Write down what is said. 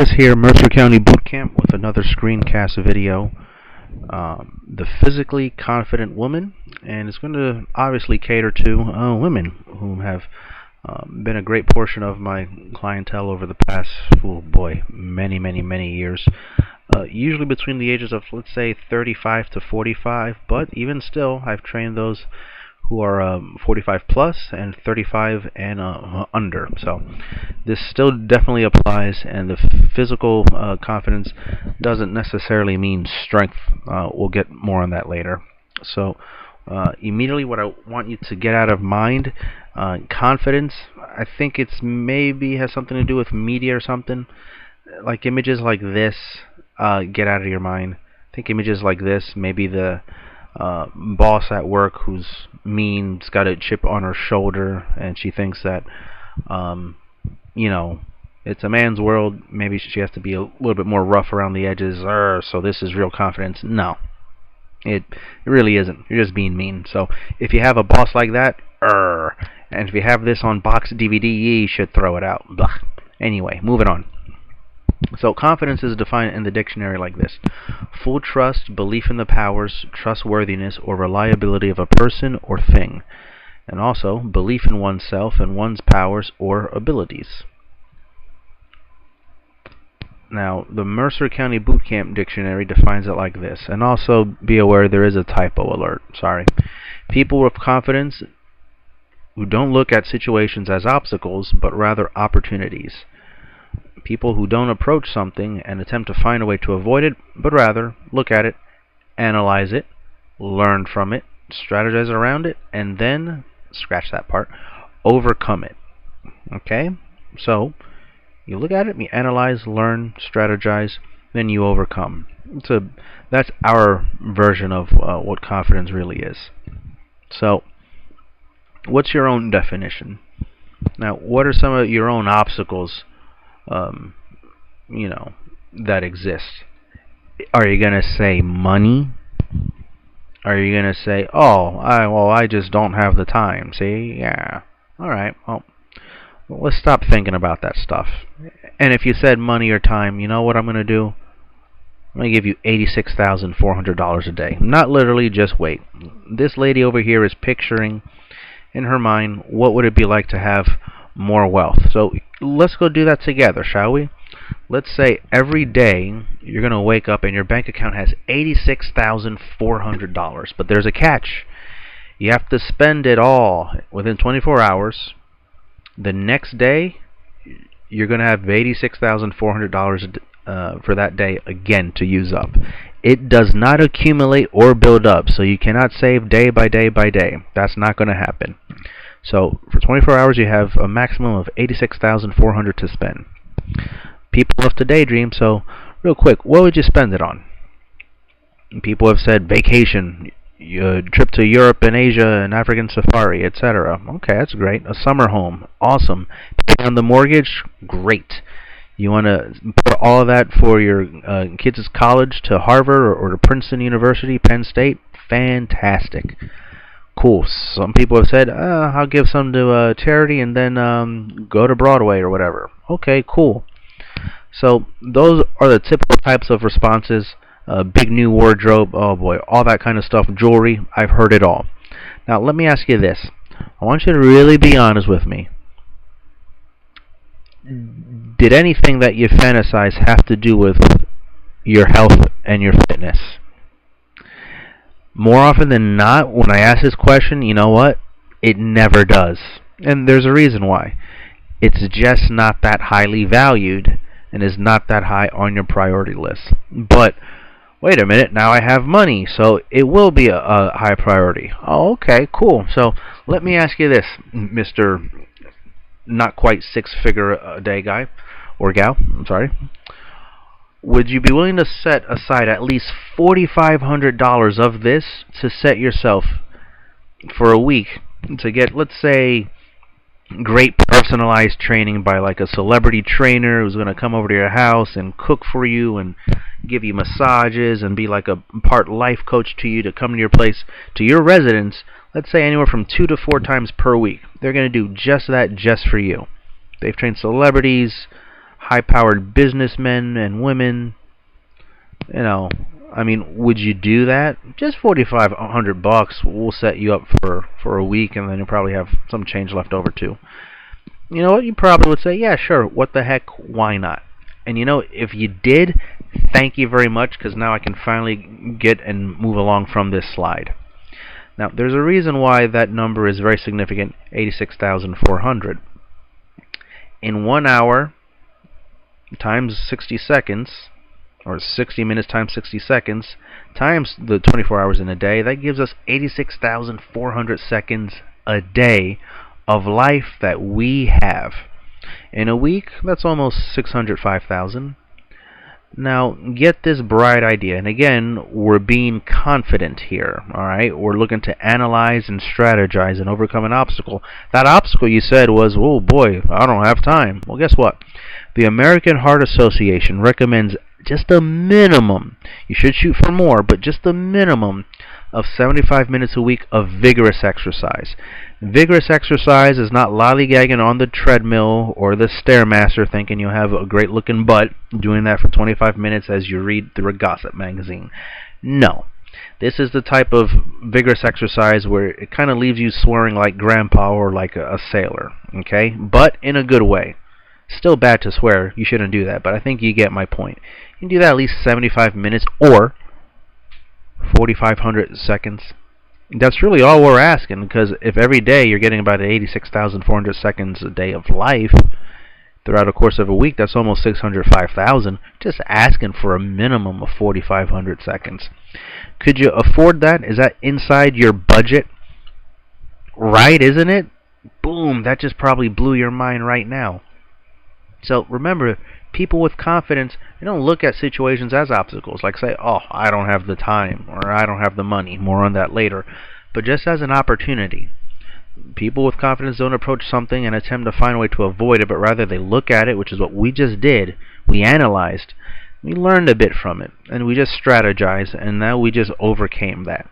This here, Mercer County Boot Camp, with another screencast video. The physically confident woman, and it's going to obviously cater to women who have been a great portion of my clientele over the past, oh boy, many years. Usually between the ages of, let's say, 35 to 45, but even still, I've trained those who are 45 plus and 35 and under. So this still definitely applies, and the physical confidence doesn't necessarily mean strength. We'll get more on that later. So immediately what I want you to get out of mind, confidence, I think it's maybe has something to do with media or something. Like images like this, get out of your mind. Think images like this, maybe the boss at work who's mean, has got a chip on her shoulder, and she thinks that it's a man's world. Maybe she has to be a little bit more rough around the edges, so this is real confidence. No, it really isn't. You're just being mean. So if you have a boss like that, and if you have this on box DVD, you should throw it out. Blah. Anyway, moving on. So confidence is defined in the dictionary like this: full trust, belief in the powers, trustworthiness, or reliability of a person or thing, and also belief in oneself and one's powers or abilities. Now, the Mercer County Boot Camp dictionary defines it like this, and also be aware there is a typo alert. Sorry. People with confidence who don't look at situations as obstacles, but rather opportunities. People who don't approach something and attempt to find a way to avoid it, but rather look at it, analyze it, learn from it, strategize around it, and then, scratch that part, overcome it. Okay? So, you look at it, you analyze, learn, strategize, then you overcome. That's our version of what confidence really is. So, what's your own definition? Now, what are some of your own obstacles that exist? Are you going to say money? Are you going to say, I just don't have the time? See? Yeah. Alright, well, let's stop thinking about that stuff. And if you said money or time, you know what I'm going to do? I'm going to give you $86,400 a day. Not literally, just wait. This lady over here is picturing in her mind, what would it be like to have more wealth? So let's go do that together, shall we? Let's say every day you're going to wake up and your bank account has $86,400, but there's a catch. You have to spend it all within 24 hours. The next day, you're going to have $86,400 for that day again to use up. It does not accumulate or build up, so you cannot save day by day by day. That's not going to happen. So for 24 hours, you have a maximum of $86,400 to spend. People love to daydream, so real quick, what would you spend it on? People have said vacation, trip to Europe and Asia, an African safari, etc. Okay, that's great. A summer home, awesome. Pay on the mortgage, great. You want to put all of that for your kids' college to Harvard or to Princeton University, Penn State? Fantastic. Cool. Some people have said, I'll give some to charity and then go to Broadway or whatever. Okay, cool. So those are the typical types of responses. Big new wardrobe, oh boy, all that kind of stuff, jewelry, I've heard it all. Now let me ask you this. I want you to really be honest with me. Did anything that you fantasize have to do with your health and your fitness? More often than not, when I ask this question, you know what? It never does. And there's a reason why. It's just not that highly valued and is not that high on your priority list. But wait a minute, now I have money, so it will be a high priority. Oh, okay, cool. So let me ask you this, Mr. not quite six-figure a day guy, or gal, I'm sorry. Would you be willing to set aside at least $4,500 of this to set yourself for a week to get, let's say, great personalized training by like a celebrity trainer who's going to come over to your house and cook for you and give you massages and be like a part life coach to you, to come to your place, to your residence, let's say anywhere from 2 to 4 times per week. They're going to do just that just for you. They've trained celebrities, high-powered businessmen and women. You know, I mean, would you do that? Just $4,500 will set you up for a week, and then you'll probably have some change left over too. You know what? You probably would say, yeah, sure. What the heck? Why not? And you know, if you did, thank you very much, because now I can finally get and move along from this slide. Now, there's a reason why that number is very significant, 86,400. In 1 hour times 60 seconds, or 60 minutes times 60 seconds, times the 24 hours in a day, that gives us 86,400 seconds a day of life that we have. In a week, that's almost 605,000. Now, get this bright idea, and again, we're being confident here, alright? We're looking to analyze and strategize and overcome an obstacle. That obstacle you said was, oh boy, I don't have time. Well, guess what? The American Heart Association recommends just a minimum, you should shoot for more, but just a minimum of 75 minutes a week of vigorous exercise. Vigorous exercise is not lollygagging on the treadmill or the Stairmaster thinking you'll have a great looking butt doing that for 25 minutes as you read through a gossip magazine. No. This is the type of vigorous exercise where it kind of leaves you swearing like grandpa or like a sailor, okay? But in a good way. Still bad to swear, you shouldn't do that, but I think you get my point. You can do that at least 75 minutes or 4,500 seconds. That's really all we're asking, because if every day you're getting about 86,400 seconds a day of life throughout the course of a week, that's almost 605,000. Just asking for a minimum of 4,500 seconds. Could you afford that? Is that inside your budget? Right, isn't it? Boom, that just probably blew your mind right now. So remember, people with confidence, they don't look at situations as obstacles, like say, oh, I don't have the time, or I don't have the money, more on that later, but just as an opportunity. People with confidence don't approach something and attempt to find a way to avoid it, but rather they look at it, which is what we just did. We analyzed, we learned a bit from it, and we just strategized, and now we just overcame that.